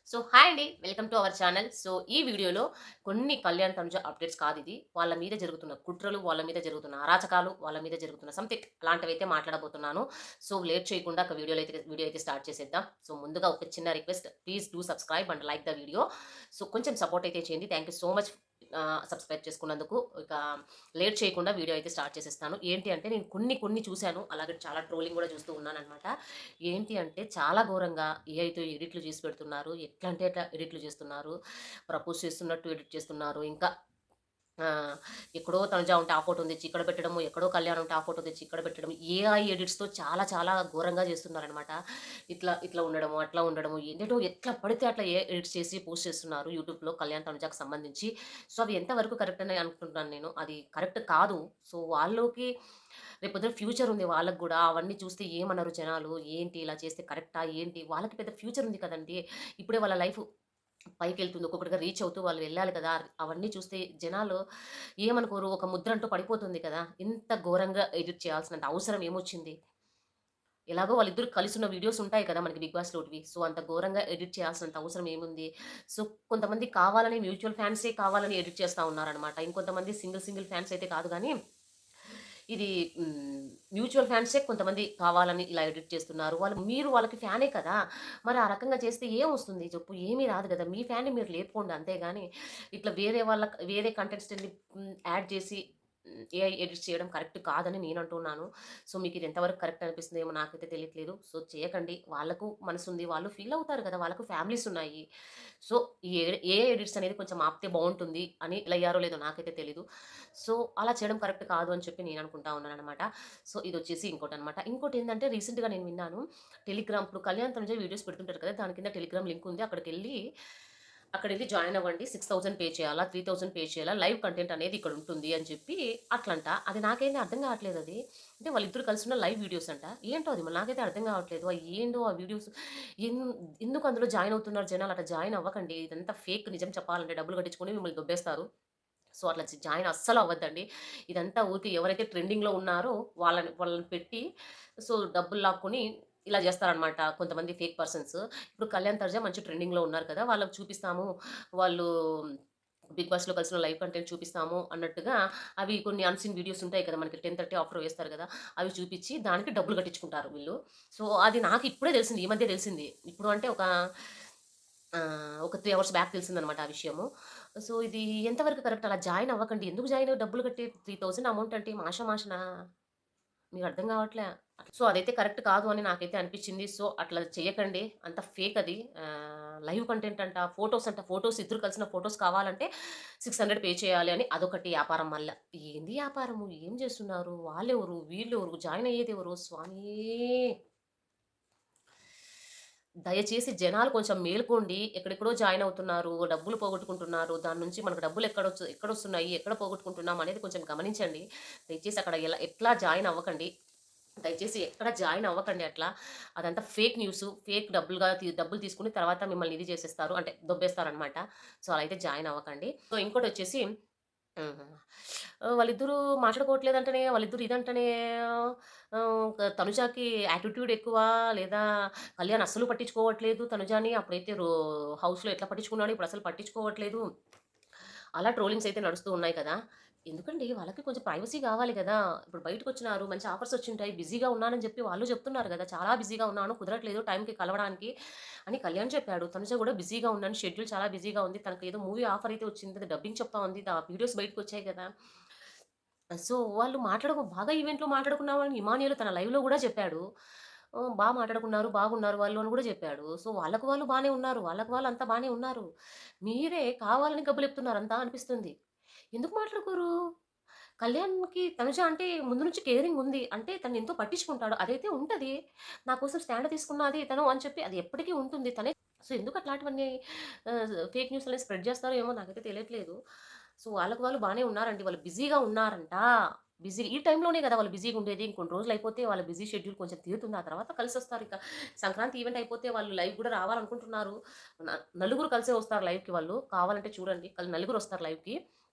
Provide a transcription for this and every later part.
So hi అండి. Welcome to our channel. So ఈ వీడియోలో కొన్ని కళ్యాణ్ తనుజ అప్డేట్స్ కాదు ఇది. వాళ్ళ మీద జరుగుతున్న కుట్రలు, వాళ్ళ మీద జరుగుతున్న అరాచకాలు, వాళ్ళ మీద జరుగుతున్న సంథింగ్ అలాంటివైతే మాట్లాడబోతున్నాను. సో లేట్ చేయకుండా ఒక వీడియో అయితే స్టార్ట్ చేసేద్దాం. సో ముందుగా ఒక చిన్న request, please do subscribe and like the video. So కొంచెం సపోర్ట్ అయితే చేయండి. Thank you so much subscribe చేసుకున్నందుకు. ఇక లేట్ చేయకుండా వీడియో అయితే స్టార్ట్ చేసేస్తాను. ఏంటి అంటే నేను కొన్ని చూశాను. అలాగే చాలా ట్రోలింగ్ కూడా చూస్తూ ఉన్నాననమాట. ఏంటి అంటే చాలా ఘోరంగా ఏఐతో ఎడిట్లు చేసి పెడుతున్నారు. ఎట్లా అంటే అట్లా ఎడిట్లు చేస్తున్నారు. ప్రపోజ్ చేస్తున్నట్టు ఎడిట్ చేస్తున్నారు. ఇంకా ఎక్కడో తనుజ ఉంటే ఆ ఫోటోని తెచ్చి ఇక్కడ పెట్టడము, ఎక్కడో కళ్యాణ్ ఉంటే ఆ ఫోటో తెచ్చి ఇక్కడ పెట్టడం. ఏఐ ఎడిట్స్‌తో చాలా చాలా ఘోరంగా చేస్తున్నారనమాట. ఇట్లా ఇట్లా ఉండడము, అట్లా ఉండడము, ఏంటేంటో ఎట్లా పడితే అట్లా ఎడిట్స్ చేసి పోస్ట్ చేస్తున్నారు యూట్యూబ్‌లో కళ్యాణ్, తనుజకి సంబంధించి. సో అవి ఎంతవరకు కరెక్ట్ అని అనుకుంటున్నాను నేను. అది కరెక్ట్ కాదు. సో వాళ్ళకి రేపొద్దున ఫ్యూచర్ ఉంది వాళ్ళకి గూడా. అవన్నీ చూస్తే ఏమనరు జనాలు? ఏంటి ఇలా చేస్తే కరెక్టా? ఏంటి? వాళ్ళకి పెద్ద ఫ్యూచర్ ఉంది కదండీ! ఇప్పుడే వాళ్ళ లైఫ్ పైకెళ్తుంది. ఒక్కొక్కటిగా రీచ్ అవుతూ వాళ్ళు వెళ్ళాలి కదా! అవన్నీ చూస్తే జనాలు ఏమనుకోరు? ఒక ముద్ర అంటూ పడిపోతుంది కదా! ఇంత ఘోరంగా ఎడిట్ చేయాల్సినంత అవసరం ఏమొచ్చింది? ఎలాగో వాళ్ళిద్దరూ కలిసున్న వీడియోస్ ఉంటాయి కదా! మనకి 'బిగ్ బాస్‌లోటివి. సో, అంత ఘోరంగా ఎడిట్ చేయాల్సినంత అవసరం ఏముంది? సో, కొంతమంది కావాలని మ్యూచువల్ ఫ్యాన్సే కావాలని ఎడిట్ చేస్తా ఉన్నారనమాట. ఇంకొంతమంది సింగిల్ ఫ్యాన్స్ అయితే కాదు గానీ ఇది మ్యూచువల్ ఫ్యాన్సే కొంతమంది కావాలని ఇలా ఎడిట్ చేస్తున్నారు. మీరు వాళ్ళకి ఫ్యానే కదా! మరి ఆ రకంగా చేస్తే ఏమొస్తుంది చెప్పు? ఏమీ రాదు గదా! మీ ఫ్యాన్‌ని మీరు లేపుకోండి అంతేగాని, ఇట్లా వేరే కంటెస్టెంట్‌ని యాడ్ చేసి ఏఐ ఎడిట్స్ చేయడం కరెక్ట్ కాదని నేనంటున్నాను. సో, మీకిది ఎంతవరకు కరెక్ట్ అనిపిస్తుందేమో నాకైతే తెలియట్లేదు. సో, చేయకండి. వాళ్ళకు మనసుంది. వాళ్ళు ఫీల్ అవుతారు గదా! వాళ్ళకు ఫ్యామిలీస్ ఉన్నాయి. సో, ఈ ఏఐ ఎడిట్స్ అనేది కొంచెం ఆపితే బావుంటుంది అని ఇలా అయ్యారో లేదో నాకైతే తెలీదు. సో, అలా చేయడం కరెక్ట్ కాదు అని చెప్పి నేను అనుకుంటా ఉన్నాననమాట. సో, ఇదొచ్చేసి ఇంకోటనమాట. ఇంకోటేందంటే రీసెంట్‌గా నేను విన్నాను. టెలిగ్రామ్ ఇప్పుడు కళ్యాణ్ తనుజ వీడియోస్ పెడుతుంటారు కదా! దాని కింద టెలిగ్రామ్ లింక్ ఉంది. అక్కడెళ్లి జాయిన్ అవ్వండి. 6,000 పే చేయాలా? 3,000 పే చేయాలా? లైవ్ కంటెంట్ అనేది ఇక్కడుంటుంది అని చెప్పి అట్లంట. అది నాకేంది అర్థం కావట్లేదది. అంటే వాళ్ళిద్దరూ కలిసున్న లైవ్ వీడియోస్ అంట. ఏంటో అది మరి నాకైతే అర్థం కావట్లేదు. ఏందో ఆ వీడియోస్ ఎన్ ఎందుకు అందులో జాయిన్ అవుతున్నారు జనాలు? అట్లా జాయిన్ అవ్వకండి. ఇదంతా ఫేక్ నిజం చెప్పాలంటే డబ్బులు కట్టించుకొని మిమ్మల్ని దొబ్బేస్తారు. సో, అట్లా జాయిన్ అస్సలు అవ్వద్దండి. ఇదంతా ఊరికే ఎవరైతే ట్రెండింగ్‌లో ఉన్నారో వాళ్ళని పెట్టి సో, డబ్బులు లాక్కొని ఇలా జేస్తారనమాట కొంతమంది ఫేక్ పర్సన్స్. ఇప్పుడు కళ్యాణ్, తనుజ మంచి ట్రెండింగ్‌లో ఉన్నారు కదా! వాళ్ళకి చూపిస్తాము. వాళ్ళు బిగ్ బాస్‌లో కలిసిన లైవ్ కంటెంట్ చూపిస్తాము అన్నట్టుగా అవి కొన్ని అన్‌సీన్ వీడియోస్ ఉంటాయి కదా! మనకి 10:30 ఆఫర్ వేస్తారు గదా! అవి చూపిచ్చి దానికి డబ్బులు కట్టించుకుంటారు వీళ్ళు. సో, అది నాకు ఇప్పుడే తెలిసింది. ఈ మధ్య తెలిసింది. ఇప్పుడు అంటే ఒక 3 అవర్స్ బ్యాక్ తెలిసిందనమాట ఆ విషయము. సో, ఇది ఎంతవరకు కరెక్ట్ అలా జాయిన్ అవ్వకండి. ఎందుకు జాయిన్ అవ్వి డబ్బులు కట్టి 3000 అమౌంట్ అంటే మాషనా? మీకర్థం కావట్లే. సో, అదైతే కరెక్ట్ కాదు అని నాకైతే అనిపిచ్చింది. సో, అట్లా చేయకండి. అంత ఫేక్ అది. లైవ్ కంటెంట్ అంట, ఫోటోస్ ఇద్దరు కలిసిన ఫోటోస్ కావాలంటే 600 పే చేయాలి అని అదొకటి యాపారం మళ్ళా. ఏంది యాపారము? ఏం చేస్తున్నారు? వాళ్ళెవరు? వీళ్ళెవరు? జాయిన్ అయ్యేదెవరు? స్వామీ! దయచేసి జనాలు కొంచెం మేలుకోండి. ఎక్కడెక్కడో జాయిన్ అవుతున్నారు. డబ్బులు పోగొట్టుకుంటున్నారు. దాని నుంచి మనకు డబ్బులు ఎక్కడొస్తున్నాయి? ఎక్కడ పోగొట్టుకుంటున్నాం అనేది కొంచెం గమనించండి. దయచేసి అక్కడ ఎట్లా జాయిన్ అవ్వకండి. దయచేసి ఎక్కడ జాయిన్ అవ్వకండి అట్లా. అదంతా ఫేక్ న్యూసు. డబ్బులు తీసుకొని తర్వాత మిమ్మల్ని ఇది చేసేస్తారు. అంటే దొబ్బేస్తారనమాట. సో, అలా అయితే జాయిన్ అవ్వకండి. సో, ఇంకోటొచ్చేసి హుహు. వాళ్ళిద్దరూ మాట్లాడుకోవట్లేదంటనే, వాళ్ళిద్దరు ఇదంటనే తనుజాకి యాటిట్యూడ్ ఎక్కువ లేదా కళ్యాణ్ అస్సలు పట్టించుకోవట్లేదు తనుజాని. అప్పుడైతే హౌస్‌లో ఎట్లా పట్టించుకున్నాడో ఇప్పుడసలు పట్టించుకోవట్లేదు. అలా ట్రోలింగ్స్ అయితే నడుస్తూ ఉన్నాయి కదా! ఎందుకండి వాళ్ళకి కొంచెం ప్రైవసీ గావాలి గదా! ఇప్పుడు బయటకొచ్చినారు. మంచి ఆఫర్స్ వచ్చుంటాయి. బిజీగా ఉన్నానని జెప్పి వాళ్ళు చెప్తున్నారు గదా! చాలా బిజీగా ఉన్నాను. కుదరట్లేదు టైంకి కలవడానికి అని కళ్యాణ్ చెప్పాడు. తనుజ గూడా బిజీగా ఉన్నాను. షెడ్యూల్ చాలా బిజీగా ఉంది. తనకేదో మూవీ ఆఫర్ అయితే వచ్చింది. అది డబ్బింగ్ చెప్తా ఉంది. వీడియోస్ బయటకొచ్చాయి గదా! సో, వాళ్ళు బాగా ఈవెంట్‌లో మాట్లాడుకున్నామని ఇమాన్యుల్ తన లైవ్‌లో గూడా చెప్పాడు. మాట్లాడుకున్నారు, బాగున్నారు వాళ్ళు అని గూడా జెప్పాడు. సో, వాళ్ళకి వాళ్ళు బానే ఉన్నారు. వాళ్ళకి వాళ్ళు అంతా బానే ఉన్నారు. మీరే కావాలని గబ్బులెపుతున్నారు అంతా అనిపిస్తుంది. ఎందుకు మాట్లాడుకోరు? కళ్యాణ్‌కి తనుజ అంటే ముందు నుంచి కేరింగ్ ఉంది. అంటే తనెంతో పట్టించుకుంటాడు. అదైతే ఉంటది. నా కోసం స్టాండ్ తీసుకున్నది తను అని చెప్పి అది ఎప్పటికి ఉంటుంది. సో, ఎందుకు అట్లాంటివన్నీ ఫేక్ న్యూస్‌లని స్ప్రెడ్ చేస్తారో ఏమో నాకైతే తెలియట్లేదు. సో, వాళ్ళకి వాళ్ళు బానే ఉన్నారండి. వాళ్ళు బిజీగా ఉన్నారంట. ఈ టైంలోనే గదా! వాళ్ళు బిజీగా ఉండేది. ఇంకొన్ని రోజులయిపోతే వాళ్ళ బిజీ షెడ్యూల్ కొంచెం తీరుతుంది. ఆ తర్వాత కలిసొస్తారిక. సంక్రాంతి ఈవెంట్ అయిపోతే వాళ్ళు లైవ్ గూడా రావాలనుకుంటున్నారు. నలుగురు కలిసే వస్తారు లైవ్‌కి వాళ్ళు. కావాలంటే చూడండి. నలుగురొస్తారు లైవ్‌కి.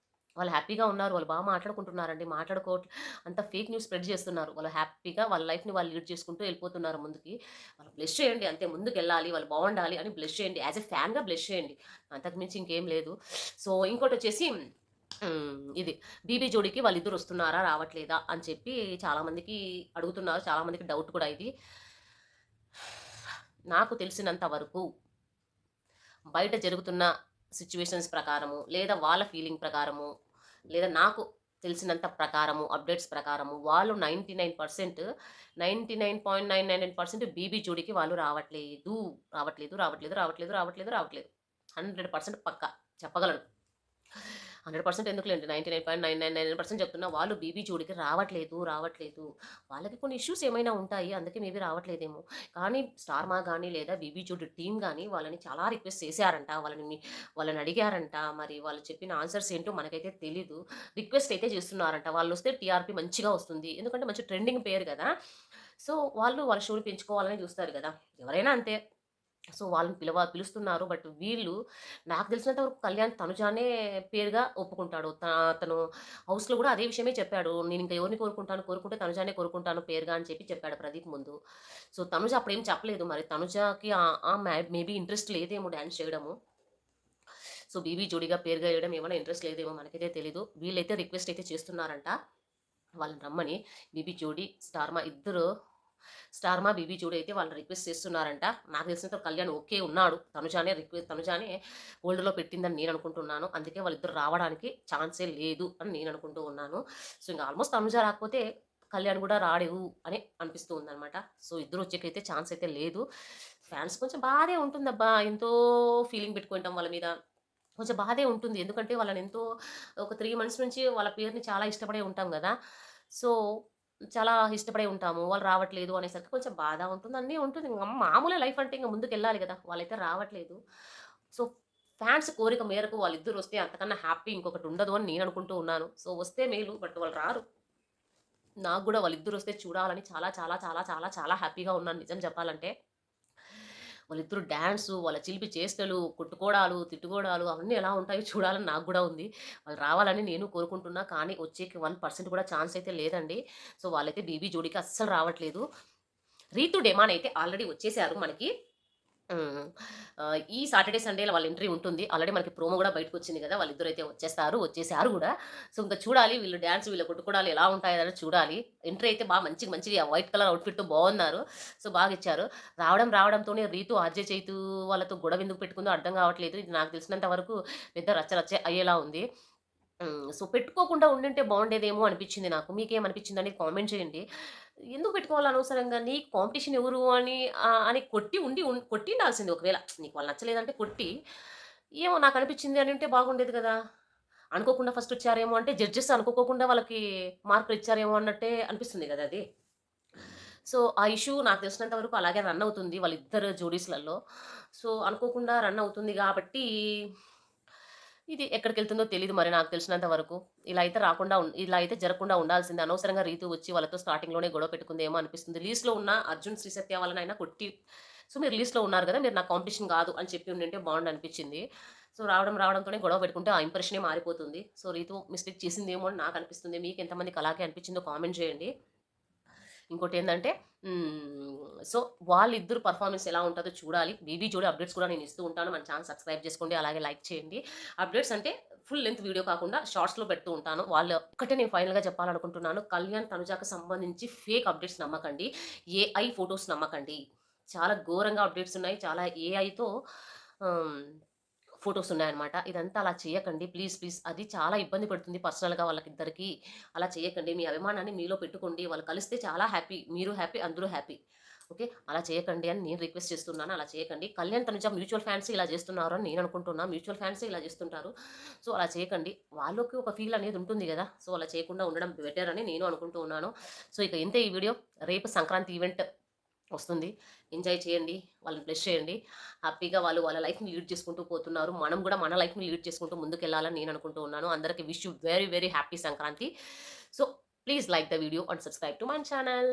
వాళ్ళు హ్యాపీగా ఉన్నారు. వాళ్ళు బాగా మాట్లాడుకుంటున్నారండి. అంతా ఫేక్ న్యూస్ స్ప్రెడ్ చేస్తున్నారు. వాళ్ళు హ్యాపీగా వాళ్ళ లైఫ్‌ని వాళ్ళు లీడ్ చేసుకుంటూ ఎళ్ళిపోతున్నారు ముందుకి. వాళ్ళు బ్లెస్ చేయండి అంతే. ముందుకెళ్ళాలి, వాళ్ళు బావుండాలి అని బ్లెస్ చేయండి. యాస్ ఎ ఫ్యాన్‌గా బ్లెస్ చేయండి. అంతకు మించి ఇంకేం లేదు. సో, ఇంకోటొచ్చేసి ఇది 'బీబీ జోడీకి' వాళ్ళిద్దరు వస్తున్నారా? రావట్లేదా? అని చెప్పి చాలామందికి అడుగుతున్నారు. చాలామందికి డౌట్ కూడా ఇది. నాకు తెలిసినంత వరకు బయట జరుగుతున్న సిట్యుయేషన్స్ ప్రకారము, లేదా వాళ్ళ ఫీలింగ్ ప్రకారము, లేదా నాకు తెలిసినంత ప్రకారము, అప్డేట్స్ ప్రకారము వాళ్ళు 99% 99.999% బీబీ జోడికి వాళ్ళు రావట్లేదు. రావట్లేదు, రావట్లేదు, రావట్లేదు, రావట్లేదు, రావట్లేదు. 100% పక్కా చెప్పగలను. 100% ఎందుకులేండి. 99.999% చెప్తున్నా. వాళ్ళు బీబీ జోడికి రావట్లేదు, రావట్లేదు. వాళ్ళకి కొన్ని ఇష్యూస్ ఏమైనా ఉంటాయి. అందుకే మేబీ రావట్లేదేమో. కానీ స్టార్ మా గాని, లేదా బీబీ జోడి టీమ్ గాని వాళ్ళని చాలా రిక్వెస్ట్ చేశారంట. వాళ్ళని అడిగారంట. మరి వాళ్ళు చెప్పిన ఆన్సర్స్ ఏంటో మనకైతే తెలీదు. రిక్వెస్ట్ అయితే చేస్తున్నారంట. వాళ్ళొస్తే టీఆర్‌పీ మంచిగా వస్తుంది. ఎందుకంటే మంచి ట్రెండింగ్ పేరు గదా! సో, వాళ్ళ షోని పెంచుకోవాలని చూస్తారు గదా! ఎవరైనా అంతే. సో, వాళ్ళని పిలుస్తున్నారు. బట్ వీళ్ళు నాకు తెలిసినంత వరకు కళ్యాణ్ తనుజానే పేరుగా ఒప్పుకుంటాడు. అతను హౌస్‌లో గూడా అదే విషయమే చెప్పాడు. నేనింక ఎవరిని కోరుకుంటాను, కోరుకుంటే తనుజానే కోరుకుంటాను పేరుగా అని చెప్పి చెప్పాడు ప్రదీప్ ముందు. సో, తనుజ అప్పుడేం చెప్పలేదు. మరి తనుజకి మేబీ ఇంట్రెస్ట్ లేదేమో డాన్స్ చేయడము. సో, బీబీ జోడీగా పేరుగా ఎయడం ఏమన్నా ఇంట్రెస్ట్ లేదేమో మనకైతే తెలీదు. వీళ్ళైతే రిక్వెస్ట్ అయితే చేస్తున్నారంట. వాళ్ళని రమ్మని. బీబీ జోడీ, స్టార్మా, బీబీ జోడీ అయితే వాళ్ళని రిక్వెస్ట్ చేస్తున్నారంట. నాకు తెలిసినంత కళ్యాణ్ ఓకే ఉన్నాడు. తనుజానే హోల్డ్‌లో పెట్టిందని నేను అనుకుంటున్నాను. అందుకే వాళ్ళిద్దరు రావడానికి ఛాన్సే లేదు అని నేను అనుకుంటూ ఉన్నాను. సో, ఇంక ఆల్మోస్ట్ తనుజ రాకపోతే కళ్యాణ్ గూడా రాడు అని అనిపిస్తూ ఉందనమాట. సో, ఇద్దరు వచ్చేకైతే ఛాన్స్ అయితే లేదు. ఫ్యాన్స్ కొంచెం బాధే ఉంటుందబ్బా! ఎంతో ఫీలింగ్ పెట్టుకుంటాం వాళ్ళ మీద. కొంచెం బాధే ఉంటుంది. ఎందుకంటే వాళ్ళనెంతో ఒక 3 మంత్స్ నుంచి వాళ్ళ పేరుని చాలా ఇష్టపడే ఉంటాం గదా! సో, చాలా ఇష్టపడే ఉంటాము. వాళ్ళు రావట్లేదు అనేసరికి కొంచెం బాధ ఉంటుంది. అన్నీ ఉంటుంది. మామూలే లైఫ్ అంటే ఇంక ముందుకెళ్ళాలి గదా! వాళ్ళైతే రావట్లేదు. సో, ఫ్యాన్స్ కోరిక మేరకు వాళ్ళిద్దరొస్తే అంతకన్నా హ్యాపీ ఇంకొకటి ఉండదు అని నేను అనుకుంటూ ఉన్నాను. సో, వస్తే మేలు. బట్ వాళ్ళు రారు. నాకు గూడా వాళ్ళిద్దరొస్తే చూడాలని చాలా చాలా చాలా చాలా చాలా హ్యాపీగా ఉన్నాను నిజం చెప్పాలంటే. వాళ్ళిద్దరు డాన్సు, వాళ్ళ చిలిపి చేష్టలు, కొట్టుకోవడాలు, తిట్టుకోవడాలు అవన్నీ ఎలా ఉంటాయో చూడాలని నాకు గూడా ఉంది. వాళ్ళు రావాలని నేను కోరుకుంటున్నా. కానీ వచ్చేకి 1% కూడా ఛాన్స్ అయితే లేదండి. సో, వాళ్ళైతే బీబీ జోడీకి అస్సలు రావట్లేదు. రీతు, డెమాన్ అయితే ఆల్రెడీ వచ్చేసారు మనకి. హ్మ్. ఈ సాటర్‌డే, సండే‌లో వాళ్ళ ఎంట్రీ ఉంటుంది. ఆల్రెడీ మనకి ప్రోమో గూడా బయటకొచ్చింది గదా! వాళ్ళిద్దరైతే వచ్చేసారు గూడా. సో, ఇంక చూడాలి వీళ్ళు డాన్స్, వీళ్ళ కొట్టుకోవడాలు ఎలా ఉంటాయనేది చూడాలి. ఎంట్రీ అయితే మంచిగా వైట్ కలర్ అవుట్‌ఫిట్‌తో బాగున్నారు. సో, బాగిచ్చారు. రావడంతోనే రీతు, ఆర్జే చైతు వాళ్ళతో గొడవ ఎందుకు పెట్టుకుందో అర్థం గావట్లేదు. ఇది నాకు తెలిసినంత వరకు పెద్ద రచ్చ అయ్యేలా ఉంది. సో, పెట్టుకోకుండా ఉండుంటే బావుండేదేమో అనిపిచ్చింది నాకు. మీకేమనిపిచ్చిందనేది కామెంట్ చేయండి. ఎందుకు పెట్టుకోవాలి అనవసరంగా? నీకు కాంపిటీషన్ ఎవరు అని కొట్టిండాల్సింది ఒకవేళ. నీకు వాళ్ళు నచ్చలేదంటే కొట్టి, ఏమో నాకనిపిచ్చింది అనుంటే బాగుండేది గదా! అనుకోకుండా ఫస్టొచ్చారేమో అంటే జడ్జెస్ అనుకోకుండా వాళ్ళకి మార్కులిచ్చారేమో అన్నట్టే అనిపిస్తుంది గదా! అది. సో, ఆ ఇష్యూ నాకు తెలిసినంత వరకు అలాగే రన్ అవుతుంది వాళ్ళిద్దరు జోడీస్‌లలో. సో, అనుకోకుండా రన్ అవుతుంది గాబట్టి ఇది ఎక్కడికెళ్తుందో తెలీదు మరి నాకు తెలిసినంత వరకు. ఇలా అయితే జరగకుండా ఉండాల్సిందే. అనవసరంగా రీతు వచ్చి వాళ్ళతో స్టార్టింగ్‌లోనే గొడవ పెట్టుకుందేమో అనిపిస్తుంది. లీస్ట్‌లో ఉన్న అర్జున్, శ్రీ సత్య వాళ్ళనైనా కొట్టి సో, మీరు లీస్ట్‌లో ఉన్నారు గదా! మీరు నా కాంపిటీషన్ గాదు అని చెప్పి ఉండుంటే బావుండనిపిచ్చింది. సో, రావడంతోనే గొడవ పెట్టుకుంటే ఆ ఇంప్రెషనే మారిపోతుంది. సో, రీతు మిస్టేక్ చేసిందేమో అని నాకనిపిస్తుంది. మీకెంతమందికి అలాగే అనిపిచ్చిందో కామెంట్ చేయండి. ఇంకోటేందంటే సో, వాళ్ళిద్దరు పెర్ఫార్మన్స్ ఎలా ఉంటదో చూడాలి. బీబీ జోడి అప్డేట్స్ కూడా నేను ఇస్తూ ఉంటాను. మన ఛానెల్ సబ్స్క్రైబ్ చేసుకోండి. అలాగే లైక్ చేయండి. అప్డేట్స్ అంటే ఫుల్ లెంత్ వీడియో కాకుండా షార్ట్స్‌లో పెడుతూ ఉంటాను. ఒక్కటే నేను ఫైనల్‌గా చెప్పాలనుకుంటున్నాను. కళ్యాణ్, తనుజాకి సంబంధించి ఫేక్ అప్డేట్స్ నమ్మకండి. ఏఐ ఫోటోస్ నమ్మకండి. చాలా ఘోరంగా అప్డేట్స్ ఉన్నాయి. చాలా ఏఐతో ఆహ్, ఫోటోస్ ఉన్నాయన్నమాట. ఇదంతా అలా చేయకండి. ప్లీజ్. అది చాలా ఇబ్బంది పెడుతుంది పర్సనల్‌గా వాళ్ళకిద్దరికీ. అలా చేయకండి. మీ అభిమానాన్ని మీలో పెట్టుకోండి. వాళ్ళు కలిస్తే చాలా హ్యాపీ. మీరు హ్యాపీ, అందరూ హ్యాపీ. ఓకే. అలా చేయకండి అని నేను రిక్వెస్ట్ చేస్తున్నాను. అలా చేయకండి. కళ్యాణ్, తనుజ మ్యూచువల్ ఫ్యాన్సే ఇలా చేస్తున్నారు అని నేను అనుకుంటున్నా. మ్యూచువల్ ఫ్యాన్సే ఇలా చేస్తుంటారు. సో, అలా చేయకండి. వాళ్ళకి ఒక ఫీల్ అనేది ఉంటుంది గదా! సో, అలా చేయకుండా ఉండడం బెటర్ అని నేను అనుకుంటూ ఉన్నాను. సో, ఇక ఇంతే ఈ వీడియో. రేపు సంక్రాంతి ఈవెంట్ వస్తుంది. ఎంజాయ్ చేయండి. వాళ్ళని బ్లెస్ చేయండి. హ్యాపీగా వాళ్ళు వాళ్ళ లైఫ్‌ని లీడ్ చేసుకుంటూ పోతున్నారు. మనం గూడా మన లైఫ్‌ని లీడ్ చేసుకుంటూ ముందుకెళ్ళాలని నేను అనుకుంటూ ఉన్నాను. అందరికి wish you very happy Sankranti. So, please like the video and subscribe to my channel.